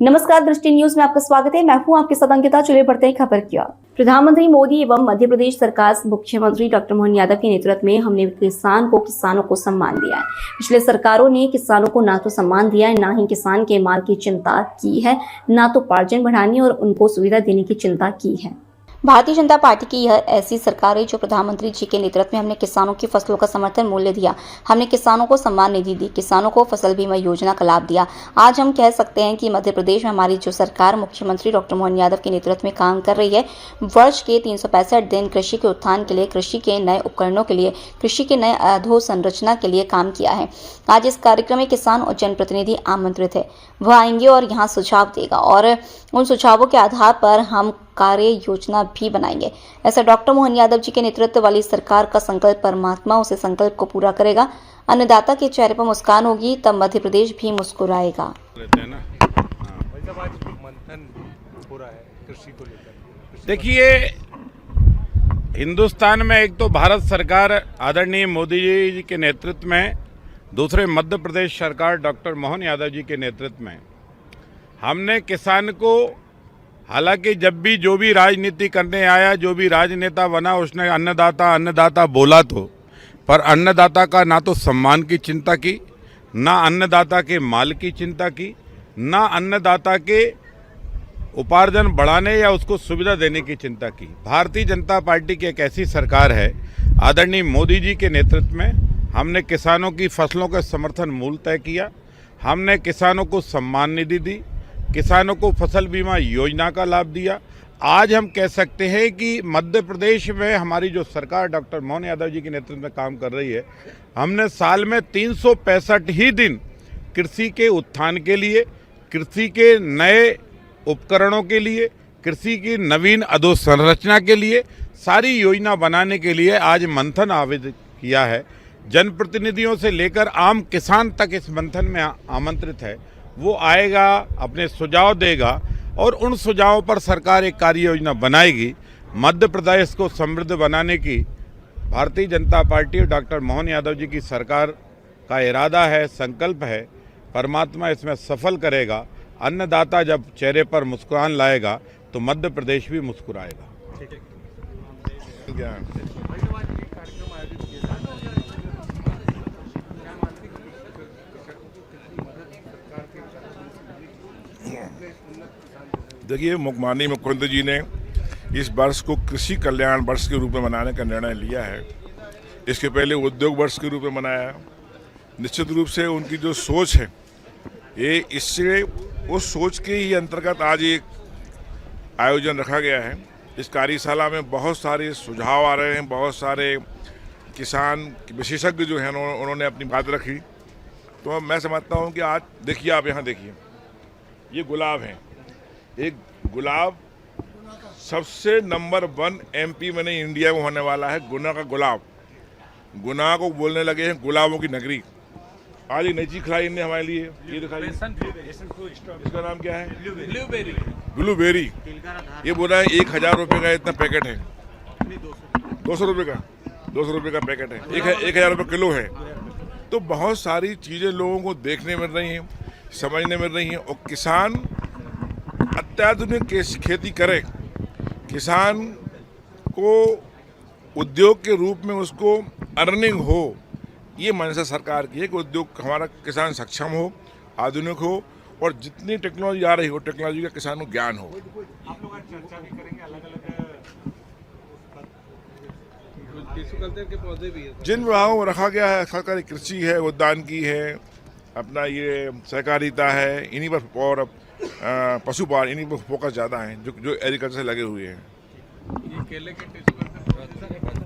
नमस्कार, दृष्टि न्यूज में आपका स्वागत है। मैं हूं आपके साथ अंकिता। चलिए बढ़ते हैं खबर की ओर। प्रधानमंत्री मोदी एवं मध्य प्रदेश सरकार मुख्यमंत्री डॉक्टर मोहन यादव के नेतृत्व में हमने किसानों को सम्मान दिया है। पिछले सरकारों ने किसानों को ना तो सम्मान दिया है, ना ही किसान के माल की चिंता की है, ना तो उपार्जन बढ़ाने और उनको सुविधा देने की चिंता की है। भारतीय जनता पार्टी की यह ऐसी सरकार है जो प्रधानमंत्री जी के नेतृत्व में हमने किसानों की फसलों का समर्थन मूल्य दिया, हमने किसानों को सम्मान निधि दी, किसानों को फसल बीमा योजना का लाभ दिया। आज हम कह सकते हैं कि मध्य प्रदेश में हमारी जो सरकार मुख्यमंत्री डॉक्टर मोहन यादव के नेतृत्व में काम कर रही है, वर्ष के 365 दिन कृषि के उत्थान के लिए, कृषि के नए उपकरणों के लिए, कृषि के नए अधोसंरचना के लिए काम किया है। आज इस कार्यक्रम में किसान और जनप्रतिनिधि आमंत्रित है। वह आएंगे और यहाँ सुझाव देगा और उन सुझावों के आधार पर हम कार्य योजना भी बनाएंगे। ऐसा डॉक्टर मोहन यादव जी के नेतृत्व वाली सरकार का संकल्प, परमात्मा उसे संकल्प को पूरा करेगा। अन्नदाता के चेहरे पर मुस्कान होगी तब मध्य प्रदेश भी मुस्कुराएगा। देखिए, हिंदुस्तान में एक तो भारत सरकार आदरणीय मोदी जी के नेतृत्व में, दूसरे मध्य प्रदेश सरकार डॉक्टर मोहन यादव जी के नेतृत्व में हमने किसान को, हालांकि जब भी जो भी राजनीति करने आया, जो भी राजनेता बना, उसने अन्नदाता अन्नदाता बोला तो, पर अन्नदाता का ना तो सम्मान की चिंता की, ना अन्नदाता के माल की चिंता की, ना अन्नदाता के उपार्जन बढ़ाने या उसको सुविधा देने की चिंता की। भारतीय जनता पार्टी की एक ऐसी सरकार है, आदरणीय मोदी जी के नेतृत्व में हमने किसानों की फसलों का समर्थन मूल्य तय किया, हमने किसानों को सम्मान निधि दी, किसानों को फसल बीमा योजना का लाभ दिया। आज हम कह सकते हैं कि मध्य प्रदेश में हमारी जो सरकार डॉक्टर मोहन यादव जी के नेतृत्व में काम कर रही है, हमने साल में 365 ही दिन कृषि के उत्थान के लिए, कृषि के नए उपकरणों के लिए, कृषि की नवीन अधोसंरचना के लिए सारी योजना बनाने के लिए आज मंथन आवेदन किया है। जनप्रतिनिधियों से लेकर आम किसान तक इस मंथन में आमंत्रित है। वो आएगा, अपने सुझाव देगा और उन सुझावों पर सरकार एक कार्य योजना बनाएगी। मध्य प्रदेश को समृद्ध बनाने की भारतीय जनता पार्टी और डॉक्टर मोहन यादव जी की सरकार का इरादा है, संकल्प है। परमात्मा इसमें सफल करेगा। अन्नदाता जब चेहरे पर मुस्कुराहट लाएगा तो मध्य प्रदेश भी मुस्कुराएगा। देखिए, माननीय मुख्यमंत्री जी ने इस वर्ष को कृषि कल्याण वर्ष के रूप में मनाने का निर्णय लिया है। इसके पहले उद्योग वर्ष के रूप में मनाया। निश्चित रूप से उनकी जो सोच है, ये इससे उस सोच के ही अंतर्गत आज एक आयोजन रखा गया है। इस कार्यशाला में बहुत सारे सुझाव आ रहे हैं, बहुत सारे किसान विशेषज्ञ जो हैं उन्होंने अपनी बात रखी। तो मैं समझता हूँ कि आज देखिए, आप यहाँ देखिए, ये गुलाब हैं। एक गुलाब सबसे नंबर 1 MP में नहीं, इंडिया में होने वाला है गुना का गुलाब। गुना को बोलने लगे हैं गुलाबों की नगरी। आज एक नई चीज खिलाई इनने हमारे लिए, ये दिखाइए, इसका नाम क्या है? ब्लूबेरी। ये बोला है 1000 रुपये का इतना पैकेट है, 200 रुपये का, 200 रुपये का पैकेट है, 1000 रुपये किलो है। तो बहुत सारी चीज़ें लोगों को देखने मिल रही हैं, समझने मिल रही हैं। और किसान अत्याधुनिक खेती करे, किसान को उद्योग के रूप में उसको अर्निंग हो, ये मंशा सरकार की है कि उद्योग हमारा किसान सक्षम हो, आधुनिक हो और जितनी टेक्नोलॉजी आ रही हो, टेक्नोलॉजी का किसान को ज्ञान हो। आप लोग आज चर्चा भी करेंगे अलग-अलग के पौधे भी है जिन विभागों में रखा गया है, सरकारी कृषि है, उद्यानिकी है, अपना ये सहकारिता है, इन्हीं पर और पशुपालन, इन्हीं पर फोकस ज़्यादा है जो एग्रीकल्चर से लगे हुए हैं। ये केले के